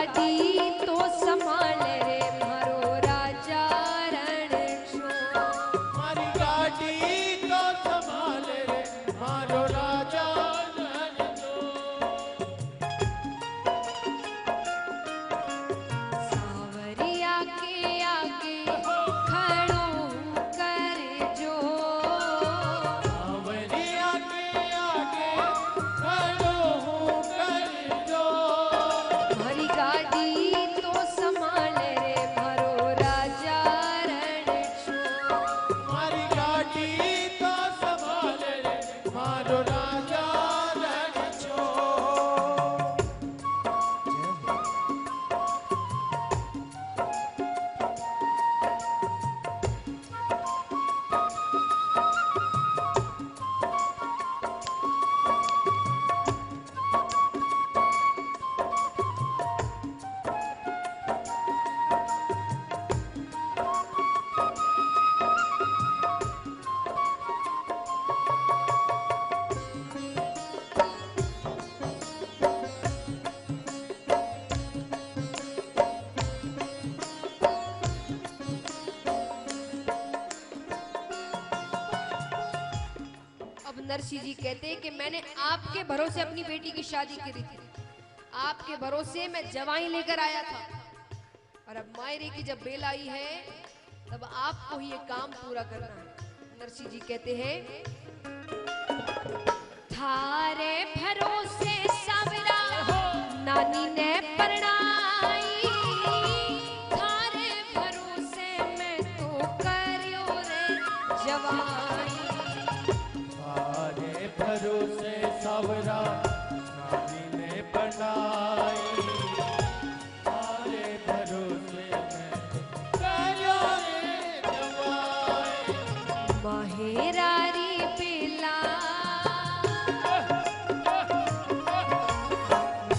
गाड़ी तो संभाल रे मारो राजा रण छो। मारी गाड़ी तो संभाल रे मारो राजा रण छो। सावरिया के आगे खड़ो कर जो। सावरिया के आगे खड़ो हूँ कर जो। मारी गाड़ी तो संभाल रे मारो राजा रण छो। मारी गाड़ी तो संभाल रे मारो राजा रण छो। अब नरसिंह जी कहते हैं कि मैंने आपके भरोसे अपनी बेटी की शादी करी थी, आपके भरोसे मैं जवाई लेकर आया था, और अब मायरे की जब बेल आई है तब आपको ही ये काम पूरा करना है। नरसिंह जी कहते हैं थारे भरोसे सावरा नानी ने परणाई। थारे भरोसे मैं तो करियो रे जवाई। थारे भरोसे सावरा नानी ने बनाई। थारे भरोसे में करो रे जवाई। माहेरारी बेला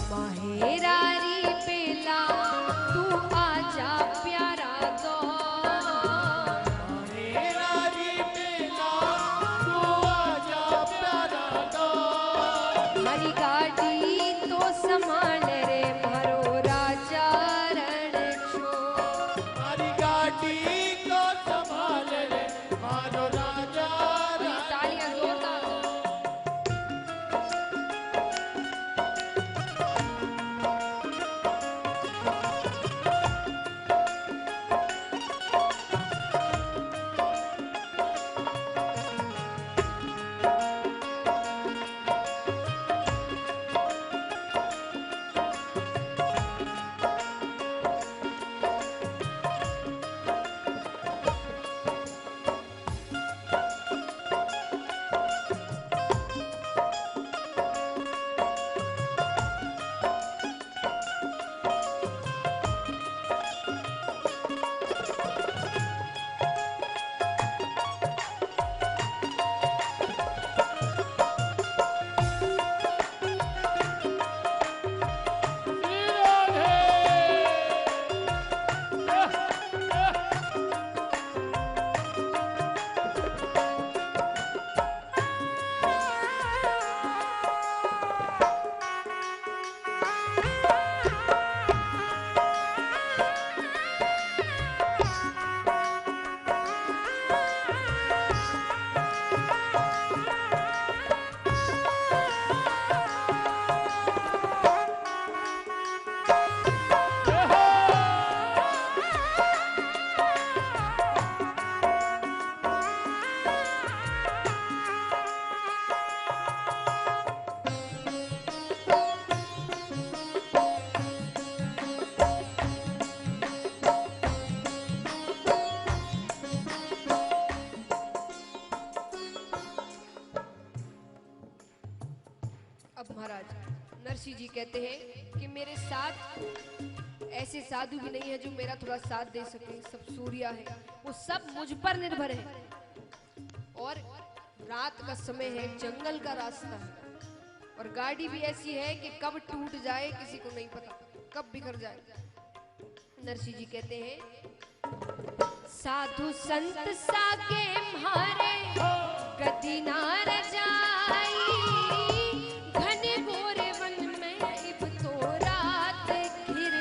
माहेरारी बेला तू आजा प्यारा दो। माहेरारी बेला तू आजा प्यारा दो। हरी गाड़ी तो संभाल रे मारो राजा रण छो। मारी गाड़ी को संभाल रे मारो राजा रण छो। तालियां जोरदार। अब महाराज नरसिंह जी कहते हैं कि मेरे साथ ऐसे साधु भी नहीं है जो मेरा थोड़ा साथ दे सके। सब सूर्या है, वो सब मुझ पर निर्भर है, और रात का समय है, जंगल का रास्ता है, और गाड़ी भी ऐसी है कि कब टूट जाए किसी को नहीं पता, कब बिखर जाए। नरसिंह जी कहते हैं साधु संत सागे मारे गति ना रजाई। घने घोरे वन में इब तो रात घिर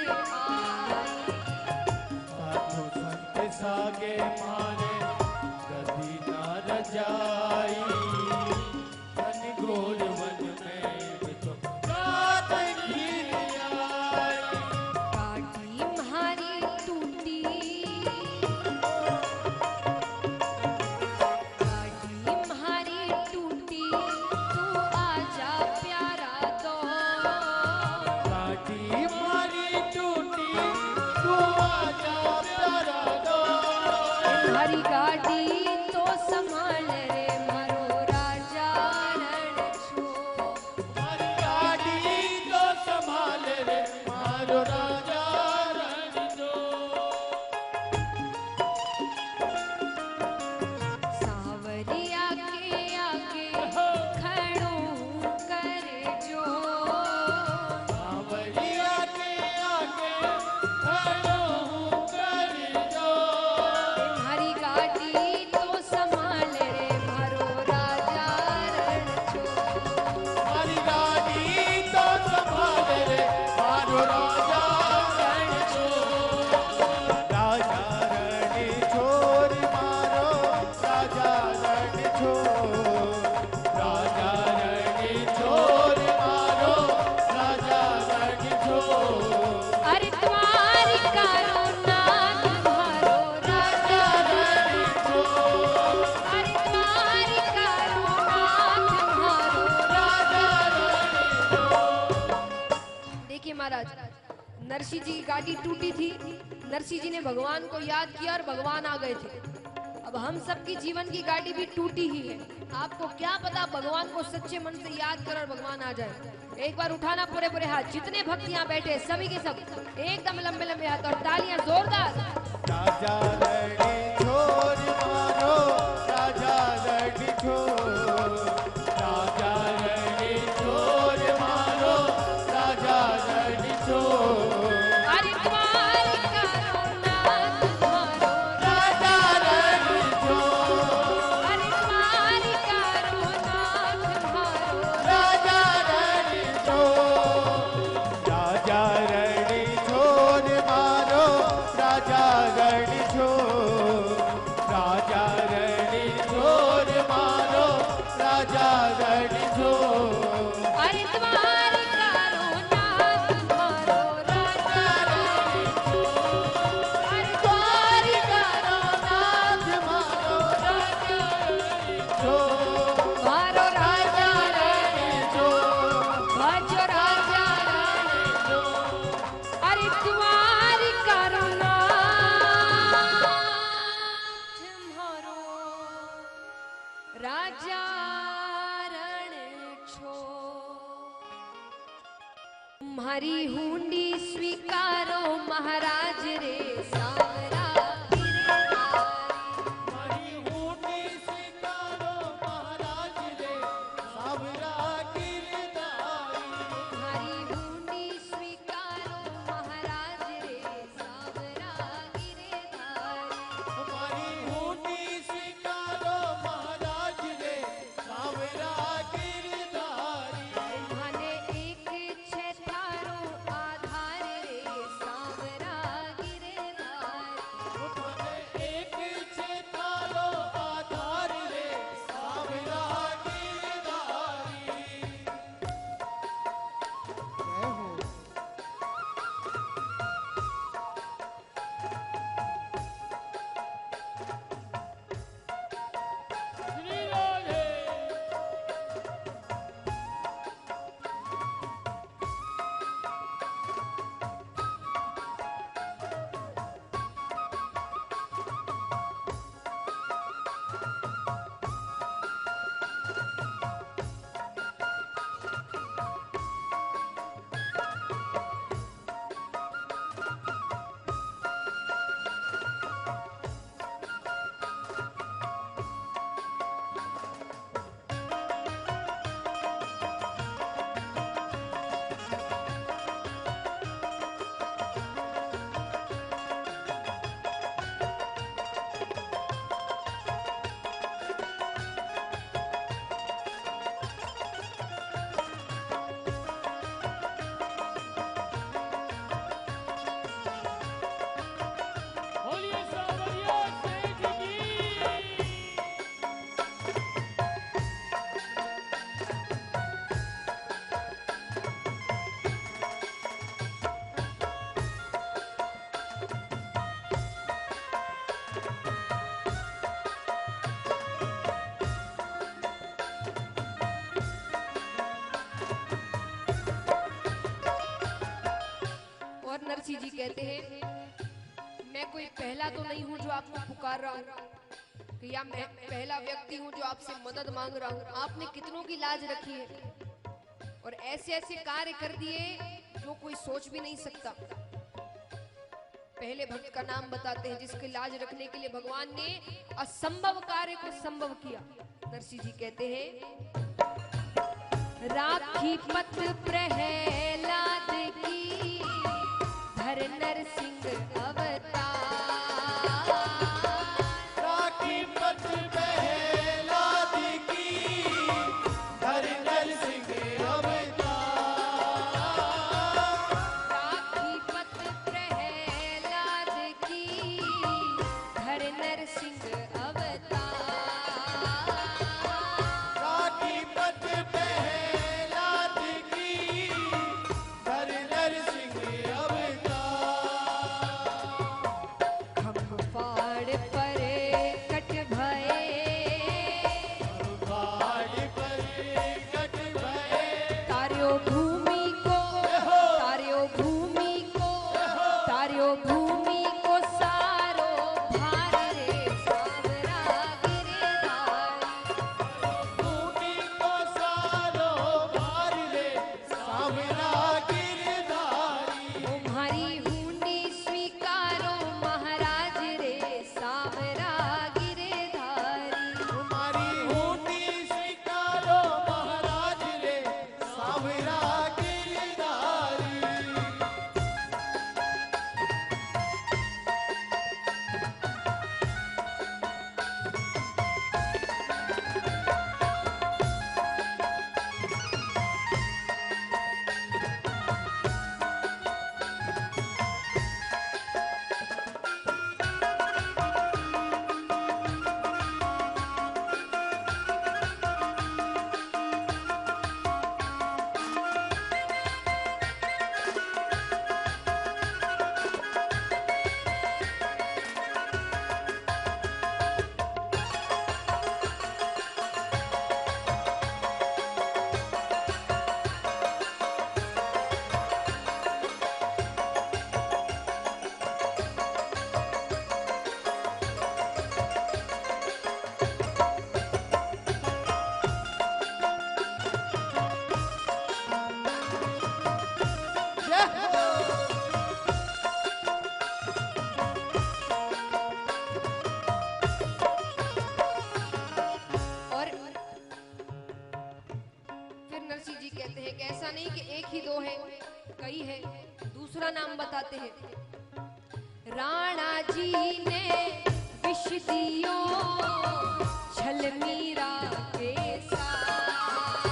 तुम्हारी गाड़ी तो संभाल रे मारो राजा रण छोड़। मारी गाड़ी तो संभाल रे मारो राजा रण छोड़। सावरिया के आगे खड़ो कर जो। सावरिया के आगे खड़ो हूँ कर जो। तुम्हारी गाड़ी तो संभाल रे मारो राजा रण छोड़। मारी गाड़ी तो संभाल रे मारो राजा रण छोड़। राजा रण छोड़ मारो राजा रण छोड़। राजा रण छोड़ मारो राजा रण छोड़। अरे तुम्हारी करुणा तुम्हारो राजा रण छोड़। अरे तुम्हारी करुणा तुम्हारो राजा रण छोड़। देखिए महाराज, नरसिंह जी की गाड़ी टूटी थी, नरसिंह जी ने भगवान को याद किया और भगवान आ गए थे। अब हम सबकी जीवन की गाड़ी भी टूटी ही है। आपको क्या पता भगवान को सच्चे मन से याद कर और भगवान आ जाए। एक बार उठाना पूरे पूरे हाथ, जितने भक्त यहाँ बैठे हैं, सभी के सब एकदम लंबे लंबे हाथ और तालियां जोरदार। राजा रण छोड़ मारो राजा रण छोड़। राजा रण छोड़ मारो राजा रण छोड़। अरे तुम्हारी करुणा तुम्हारो राजा रण छोड़। अरे तुम्हारी करुणा तुम्हारो राजा रण छोड़। राजा रण छोड़ मारो राजा रण छोड़। राजा रण छोड़ मारो राजा रण छोड़। अरे तुम्हारी करुणा तुम्हारो राजा रण छोड़। अरे तुम्हारी करुणा मारो राजा रण छोड़। मारो राजा रण छोड़। भजो राजा रण छोड़। अरे तुम्हारी करुणा तुम्हारो राजा रण छोड़। तुम्हारी हुंडी स्वीकारो महाराज रे सावरा गिरधारी। मारी हुंडी स्वीकारो महाराज रे सावरा गिरधारी। तुम्हारी हुंडी स्वीकारो महाराज रे सावरा गिरधारी। हमारी हुंडी स्वीकारो महाराज रे सावरा गिरधारी। तुम्हाने एक छेतारो आधार रे सावरा गिरधारी। तुम्हारे एक छेतारो आधार रे सावरा गिरधारी। जय हो। श्री राधे। बोलिए सावरिया सेठ की। और नरसिंह जी कहते हैं, मैं कोई पहला तो नहीं हूं जो आपको पुकार रहा हूं, भैया मैं पहला व्यक्ति हूँ जो आपसे मदद मांग रहा हूँ। आपने कितनों की लाज रखी है और ऐसे ऐसे कार्य कर दिए जो कोई सोच भी नहीं सकता। पहले भक्त का नाम बताते हैं जिसकी लाज रखने के लिए भगवान ने असंभव कार्य को संभव किया। नरसिंह जी कहते हैं, राखी पत प्रहलाद की धर नरसिंह अवतार। राखी पत प्रहलाद की धर नरसिंह अवतार। राखी पत प्रहलाद की धर नरसिंह अवतार। राखी पत प्रहलाद की धर नरसिंह अवतार। हम फाड़ पर कट भये, पहाड़ पर कट भये। तार्यो भूमि को, तार्यो भूमि को, तार्यो भूमि को सारो भार रे सावरा गिरधारी। भूमि को सारो भार रे सावरा गिरधारी। तुम्हारी हुंडी स्वीकारो महाराज रे सावरा गिरधारी। तुम्हारी हुंडी स्वीकारो महाराज रे सावरा गिरधारी। और फिर नरसिंह जी कहते हैं कि ऐसा नहीं कि एक ही दो है, कई है। दूसरा नाम बताते हैं, राणा जी ने विष दियो छल मीरा के साथ।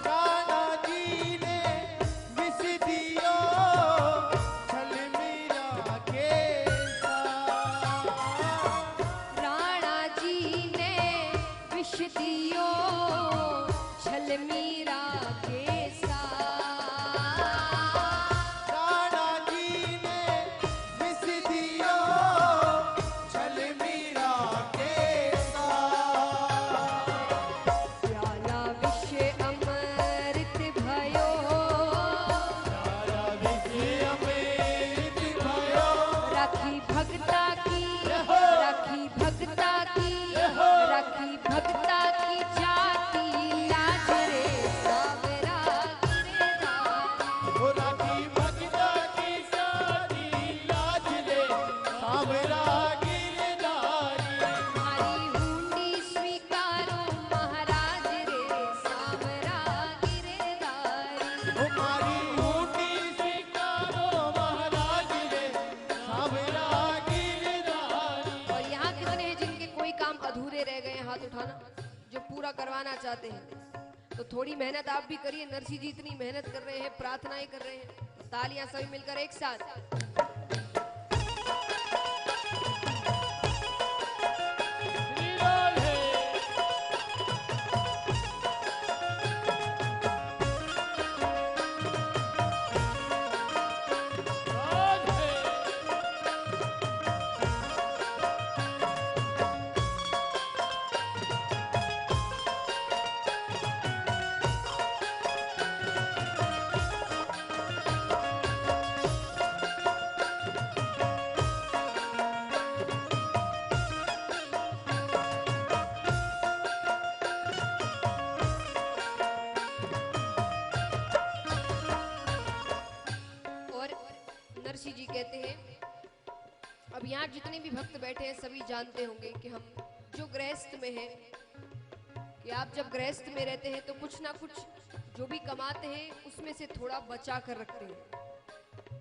राणा जी ने विष दियो छल मीरा के साथ। राणा जी ने विष दियो छल मीरा के साथ। राणा जी ने विष दियो छल मीरा के साथ। प्याला विष अमृत भयो, सारा विषय अमृत भयो। राखी भगता की, राखी भगता की, राखी भगता की जाति लाज रे सावरा गिरधारी। ओ राखी भगता की सारी लाज ले सावरा गिरधारी। तुम्हारी हुंडी स्वीकारो महाराज रे सावरा गिरधारी। तुम्हारी हुंडी स्वीकारो महाराज रे सावरा गिरधारी। और यहाँ कितने हैं जिनके कोई काम अधूरे रह गए हैं? हाथ उठाना जो पूरा करवाना चाहते हैं। तो थोड़ी मेहनत आप भी करिए। नरसिंह जी इतनी मेहनत कर रहे हैं, प्रार्थनाएं कर रहे हैं। तालियां सभी मिलकर एक साथ। श्रीलाल है। राज है। नरसिंह जी कहते हैं, अब यहाँ जितने भी भक्त बैठे हैं सभी जानते होंगे कि हम जो गृहस्थ में हैं, कि आप जब गृहस्थ में रहते हैं तो कुछ ना कुछ जो भी कमाते हैं उसमें से थोड़ा बचा कर रखते हैं,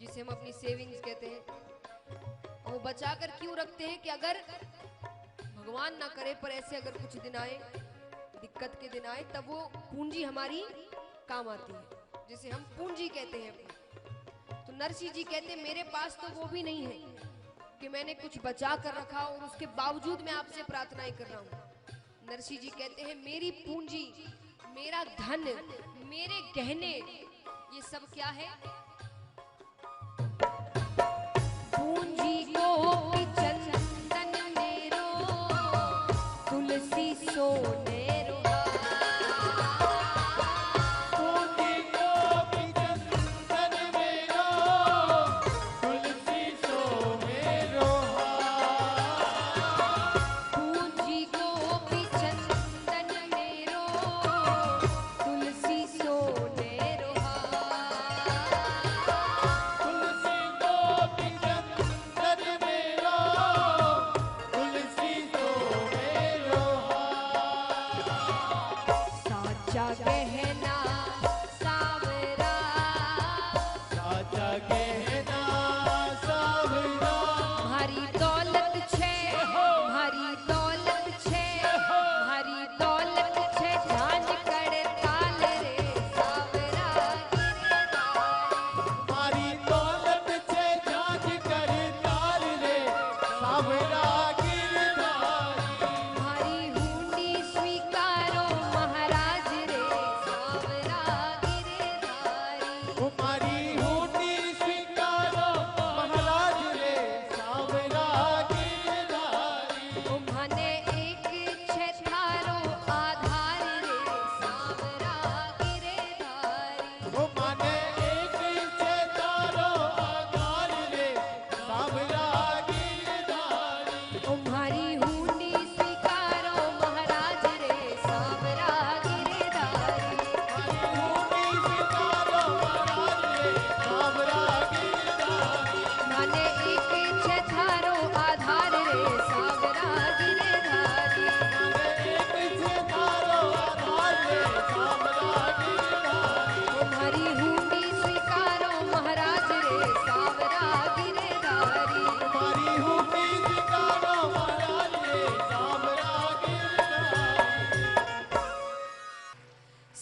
जिसे हम अपनी सेविंग्स कहते हैं। वो बचा कर क्यों रखते हैं कि अगर भगवान ना करे पर ऐसे अगर कुछ दिन आए, दिक्कत के दिन आए, तब वो पूंजी हमारी काम आती है, जिसे हम पूंजी कहते हैं अपनी। तो नरसिंह जी कहते हैं मेरे पास तो वो भी नहीं है कि मैंने कुछ बचा कर रखा और उसके बावजूद मैं आपसे प्रार्थनाएं कर रहा हूँ। नरसिंह जी कहते हैं मेरी पूंजी, मेरा धन, मेरे गहने, ये सब क्या है? पूंजी को चंदन मेरो, तुलसी सोने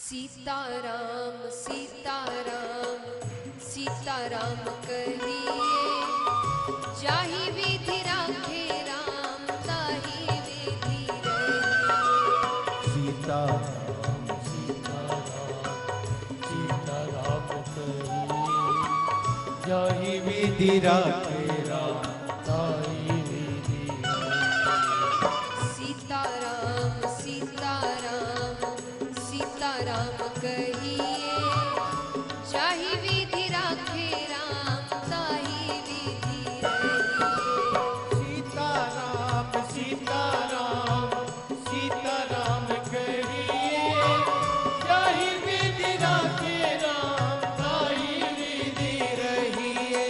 सीताराम सीताराम सीताराम कहिए, जाहि विधि राखे राम ताहि विधि रहिए। सीताराम सीताराम सीताराम कहिए, जाहि विधि राखे राम ताहि विधि रहिए। सीताराम सीताराम सीताराम कहिए, जाहि विधि राखे राम ताहि विधि रहिए। सीताराम सीताराम सीताराम कहिए, जाहि विधि राखे राम ताहि विधि रहिए।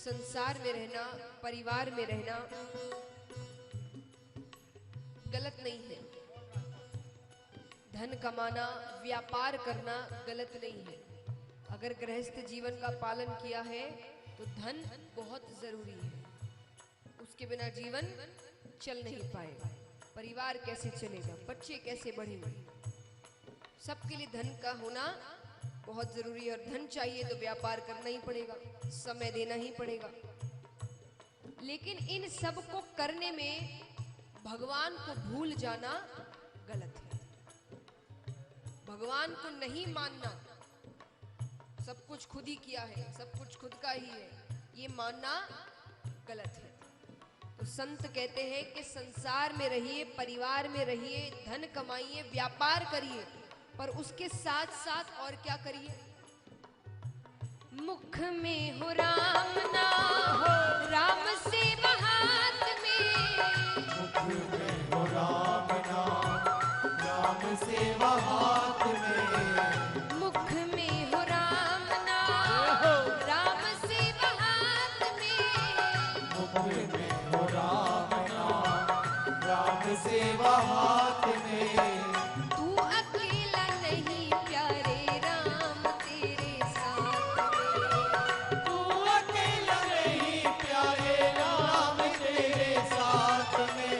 संसार में रहना, परिवार में रहना गलत नहीं है। धन कमाना, व्यापार करना गलत नहीं है। अगर गृहस्थ जीवन का पालन किया है तो धन बहुत जरूरी है। उसके बिना जीवन चल नहीं पाएगा। परिवार कैसे चलेगा, बच्चे कैसे बढ़ेंगे, सबके लिए धन का होना बहुत जरूरी है। और धन चाहिए तो व्यापार करना ही पड़ेगा, समय देना ही पड़ेगा। लेकिन इन सब को करने में भगवान को भूल जाना गलत है। भगवान को नहीं मानना, सब कुछ खुद ही किया है, सब कुछ खुद का ही है, ये मानना गलत है। तो संत कहते हैं कि संसार में रहिए, परिवार में रहिए, धन कमाइए, व्यापार करिए, पर उसके साथ साथ और क्या करिए? मुख में हो राम नाम, राम से हाथ में। मुख में हो राम नाम, राम सेवा हाथ में। मुख में हो राम नाम, राम से हाथ में। मुख में हो राम नाम, राम सेवा हाथ में। तू अकेला नहीं प्यारे, राम तेरे साथ में। तू अकेला नहीं प्यारे, राम तेरे साथ में।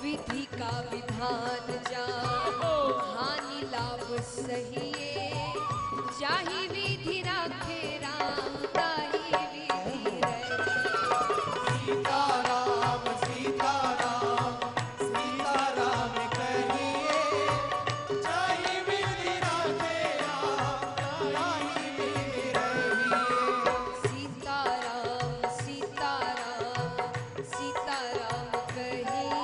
विधि का विधान जान, हानि लाभ सहिए। चाही विधि राखे राम, ताही विधि रहे। सीताराम सीताराम सीताराम कहिए। चाहे विधि राखे राम, ताही विधि रहिए। सीताराम सीताराम सीताराम कहिए।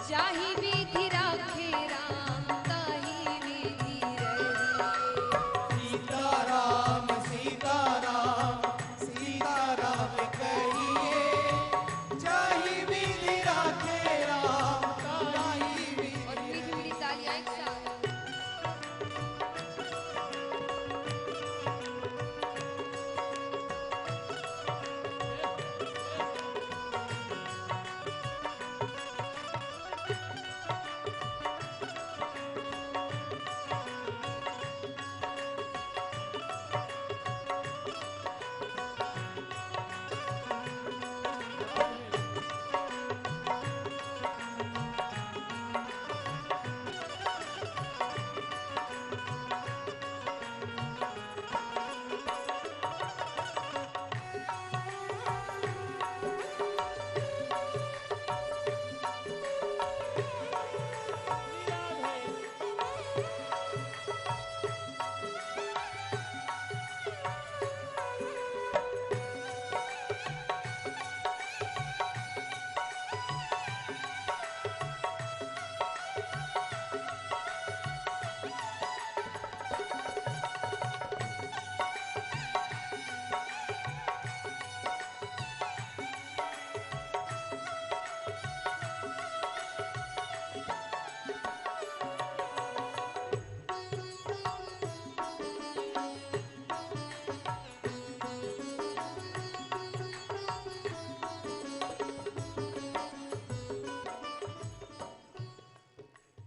चाही विधि राखे राम, ताही विधि रहिए। सीताराम सीताराम सीताराम कहिए। चाहे विधि राखे राम, ताही विधि और मीठी मीठी तालियां एक साथ।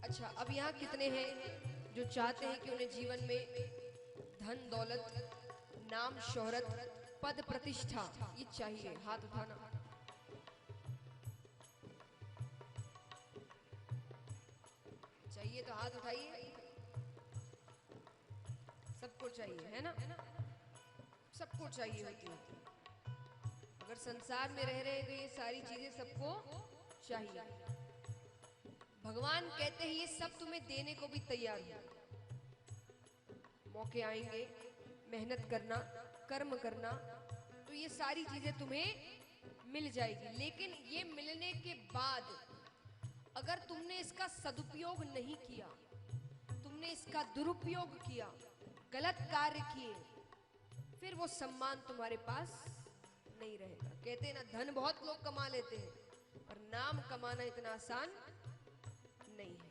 अच्छा, अब यहाँ कितने हैं जो चाहते हैं कि उन्हें जीवन में धन दौलत, नाम शोहरत, पद प्रतिष्ठा ये चाहिए? हाथ उठाना। चाहिए तो हाथ उठाइए। सबको चाहिए, है ना? सबको चाहिए होती है। अगर संसार में रह रहे हैं तो ये सारी चीजें सबको चाहिए। भगवान कहते हैं ये सब तुम्हें देने को भी तैयार हो। मौके आएंगे, मेहनत करना, कर्म करना, तो ये सारी चीजें तुम्हें मिल जाएगी। लेकिन ये मिलने के बाद अगर तुमने इसका सदुपयोग नहीं किया, तुमने इसका दुरुपयोग किया, गलत कार्य किए, फिर वो सम्मान तुम्हारे पास नहीं रहेगा। कहते हैं ना, धन बहुत लोग कमा लेते हैं, पर नाम कमाना इतना आसान नहीं है।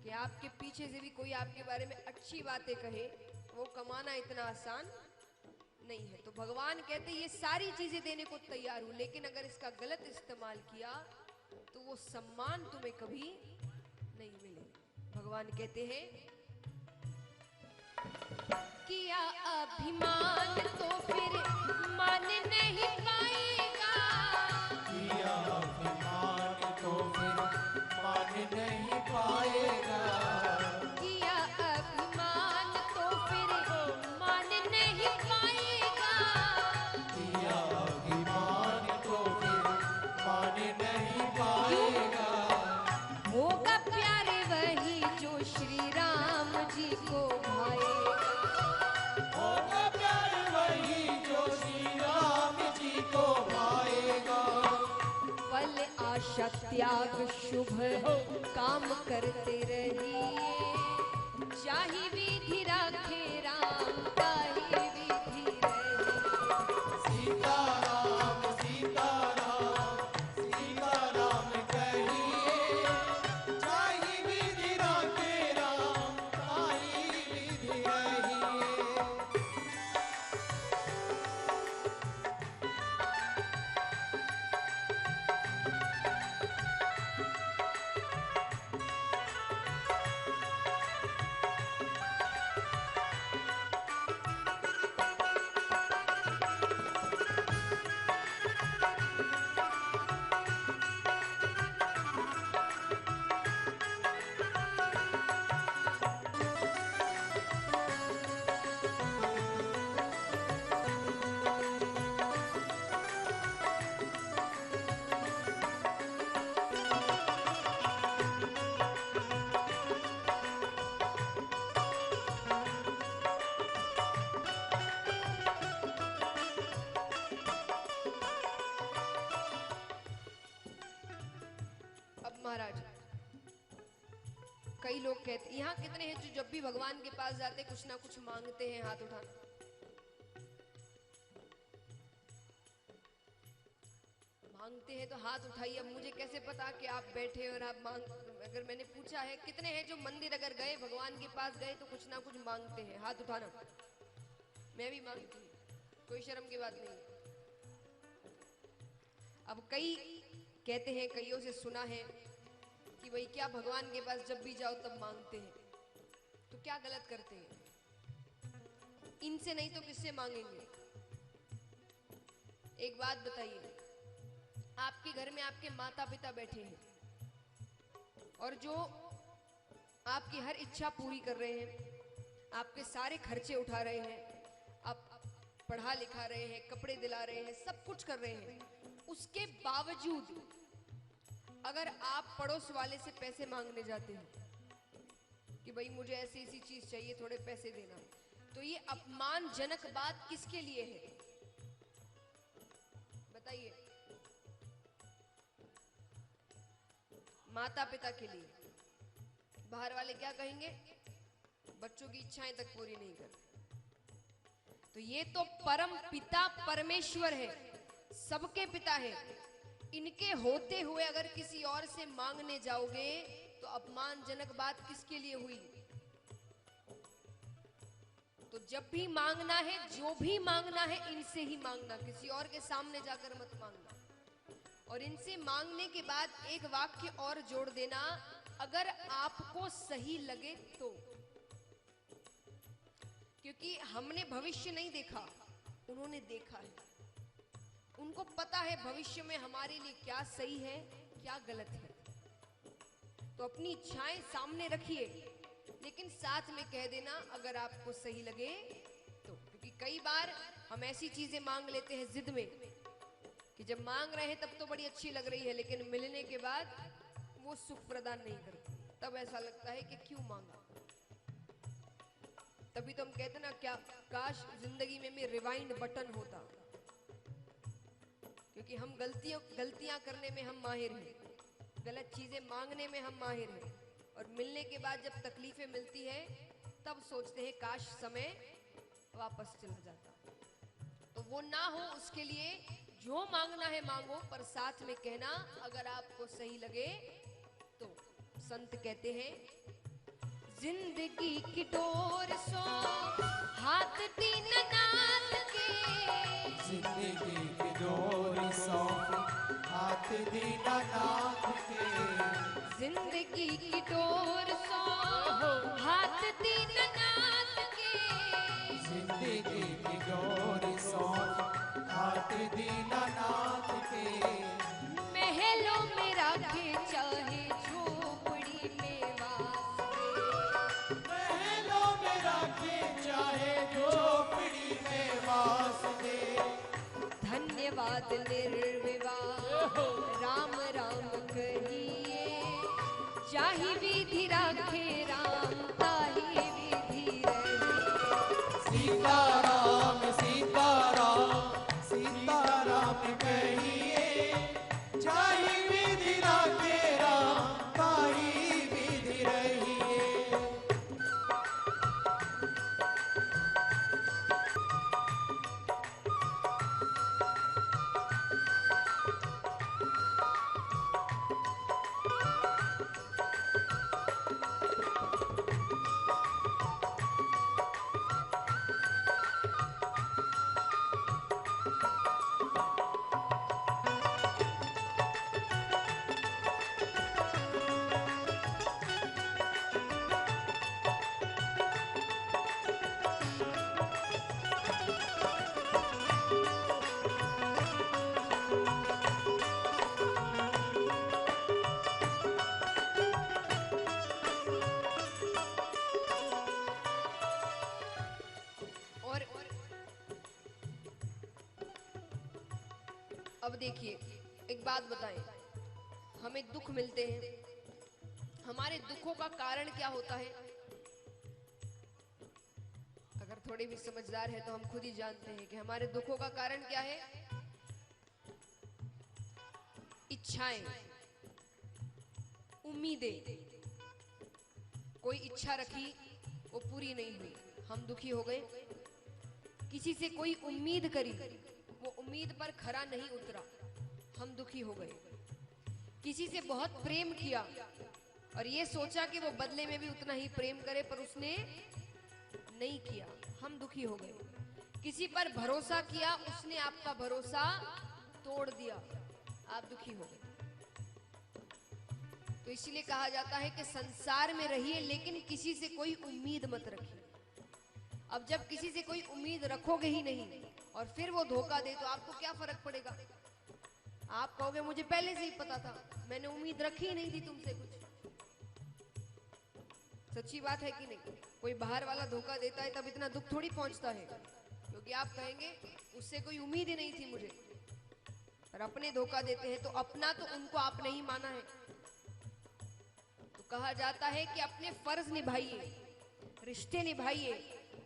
कि आपके पीछे से भी कोई आपके बारे में अच्छी बातें कहे, वो कमाना इतना आसान नहीं है। तो भगवान कहते ये सारी चीजें देने को तैयार हूं, लेकिन अगर इसका गलत इस्तेमाल किया तो वो सम्मान तुम्हें कभी नहीं मिलेगा। भगवान कहते हैं किया अभिमान तो फिर मान नहीं पाएगा, किया अभिमान तो फिर मान नहीं पाएगा, किया अभिमान तो फिर मान नहीं पाएगा, किया अभिमान तो फिर मान नहीं पाएगा। होगा प्यारे वही जो श्री राम जी को भाएगा, होगा प्यार वही जो श्री राम जी को भाएगा। फल आशा त्याग शुभ काम करते रहिए, चाहे विधि राखे राम ताहि विधि रहिए। सीताराम सीताराम सीताराम कहिए, चाहि विधि राखे राम ताहि विधि रहिए। अब महाराज कई लोग कहते, यहाँ कितने हैं जो जब भी भगवान के पास जाते कुछ ना कुछ मांगते हैं? हाथ उठाना। मांगते हैं तो हाथ उठाइए। अब मुझे कैसे पता कि आप बैठे और आप मांग, अगर मैंने पूछा है कितने हैं जो मंदिर अगर गए भगवान के पास गए तो कुछ ना कुछ मांगते हैं? हाथ उठाना। मैं भी मांगती हूँ, कोई शर्म की बात नहीं। अब कई कहते हैं, कईयों से सुना है कि भाई क्या भगवान के पास जब भी जाओ तब मांगते हैं, तो क्या गलत करते हैं? इनसे नहीं तो किससे मांगेंगे? एक बात बताइए, आपके घर में आपके माता पिता बैठे हैं और जो आपकी हर इच्छा पूरी कर रहे हैं, आपके सारे खर्चे उठा रहे हैं, आप पढ़ा लिखा रहे हैं, कपड़े दिला रहे हैं, सब कुछ कर रहे हैं, उसके बावजूद अगर आप पड़ोस वाले से पैसे मांगने जाते हैं कि भाई मुझे ऐसी ऐसी चीज चाहिए, थोड़े पैसे देना, तो ये अपमानजनक बात किसके लिए है? बताइए। माता पिता के लिए। बाहर वाले क्या कहेंगे? बच्चों की इच्छाएं तक पूरी नहीं कर। तो ये तो परम पिता परमेश्वर है, सबके पिता है। इनके होते हुए अगर किसी और से मांगने जाओगे तो अपमानजनक बात किसके लिए हुई? तो जब भी मांगना है, जो भी मांगना है, इनसे ही मांगना, किसी और के सामने जाकर मत मांगना। और इनसे मांगने के बाद एक वाक्य और जोड़ देना, अगर आपको सही लगे तो। क्योंकि हमने भविष्य नहीं देखा, उन्होंने देखा है। उनको पता है भविष्य में हमारे लिए क्या सही है, क्या गलत है। तो अपनी इच्छाएं सामने रखिए, लेकिन साथ में कह देना अगर आपको सही लगे तो। क्योंकि कई बार हम ऐसी चीजें मांग लेते हैं जिद में कि जब मांग रहे हैं तब तो बड़ी अच्छी लग रही है, लेकिन मिलने के बाद वो सुख प्रदान नहीं करती। तब ऐसा लगता है कि क्यों मांगा। तभी तो हम कहते ना, क्या काश जिंदगी में रिवाइंड बटन होता। क्योंकि हम गलतियां करने में हम माहिर हैं, गलत चीजें मांगने में हम माहिर हैं, और मिलने के बाद जब तकलीफें मिलती है तब सोचते हैं काश समय वापस चला जाता। तो वो ना हो, उसके लिए जो मांगना है मांगो, पर साथ में कहना अगर आपको सही लगे तो। संत कहते हैं जिंदगी की डोर सो हाथ दीननाथ के, जिंदगी की डोरी सौंपी हाथ दीनानाथ के, जिंदगी की डोर सो हाथ दीननाथ के, जिंदगी की डोरी सौंपी हाथ दीनानाथ के, महलों में रखे चाहे झोपड़ी में वास दे, महलों में रखे चाहे झोपड़ी में वास दे, धन्यवाद निर्विवाद राम राम कहिए, चाहे विधि राखे राम ताहि विधि रहे। सीताराम सीताराम सीताराम कहिए, चाहे विधि राखे राम ताहि विधि रहिए। और अब देखिए एक बात बताएं, हमें दुख मिलते हैं, हमारे दुखों का कारण क्या होता है? अगर थोड़े भी समझदार है तो हम खुद ही जानते हैं कि हमारे दुखों का कारण क्या है। इच्छाएं, उम्मीदें। कोई इच्छा रखी, वो पूरी नहीं हुई, हम दुखी हो गए। किसी से कोई उम्मीद करी, वो उम्मीद पर खरा नहीं उतरा, हम दुखी हो गए। किसी से बहुत प्रेम किया और ये सोचा कि वो बदले में भी उतना ही प्रेम करे, पर उसने नहीं किया, हम दुखी हो गए। किसी पर भरोसा किया, उसने आपका भरोसा तोड़ दिया, आप दुखी हो गए। तो इसलिए कहा जाता है कि संसार में रहिए लेकिन किसी से कोई उम्मीद मत रखिए। अब जब किसी से कोई उम्मीद रखोगे ही नहीं और फिर वो धोखा दे तो आपको क्या फर्क पड़ेगा? आप कहोगे मुझे पहले से ही पता था, मैंने उम्मीद रखी ही नहीं थी तुमसे कुछ। सच्ची बात है कि नहीं? कोई बाहर वाला धोखा देता है तब इतना दुख थोड़ी पहुंचता है, क्योंकि आप कहेंगे उससे कोई उम्मीद ही नहीं थी मुझे। और अपने धोखा देते हैं तो अपना तो उनको आपने ही माना है। तो कहा जाता है कि अपने फर्ज निभाइए, रिश्ते निभाइए,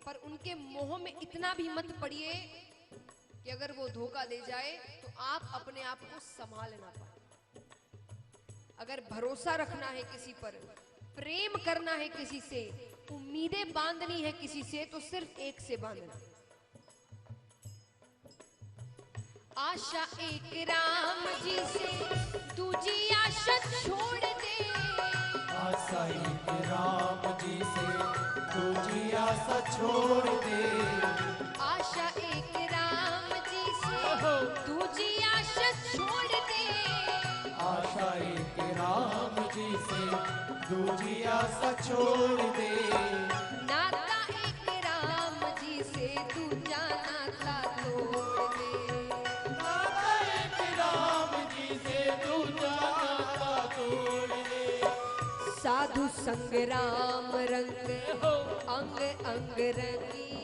पर उनके मोह में इतना भी मत पड़िए कि अगर वो धोखा दे जाए तो आप अपने आप को संभाल ना पाए। अगर भरोसा रखना है किसी पर, प्रेम करना है किसी से, उम्मीदें बांधनी है किसी से, तो सिर्फ एक से बांधना। आशा एक राम जी से, दूजी आशा छोड़ दे। आशा एक राम जी से, दूजी आशा छोड़ दे। आशा एक राम जी से, दूजी आशा छोड़ दे। आशा एक राम जी से, दूजी आशा छोड़ दे। नाता एक राम जी से, दूजा नाता तोड़ दे। नाता एक राम जी से, दूजा नाता तोड़ दे। साधु संग राम रंग, अंग अंग रंगी।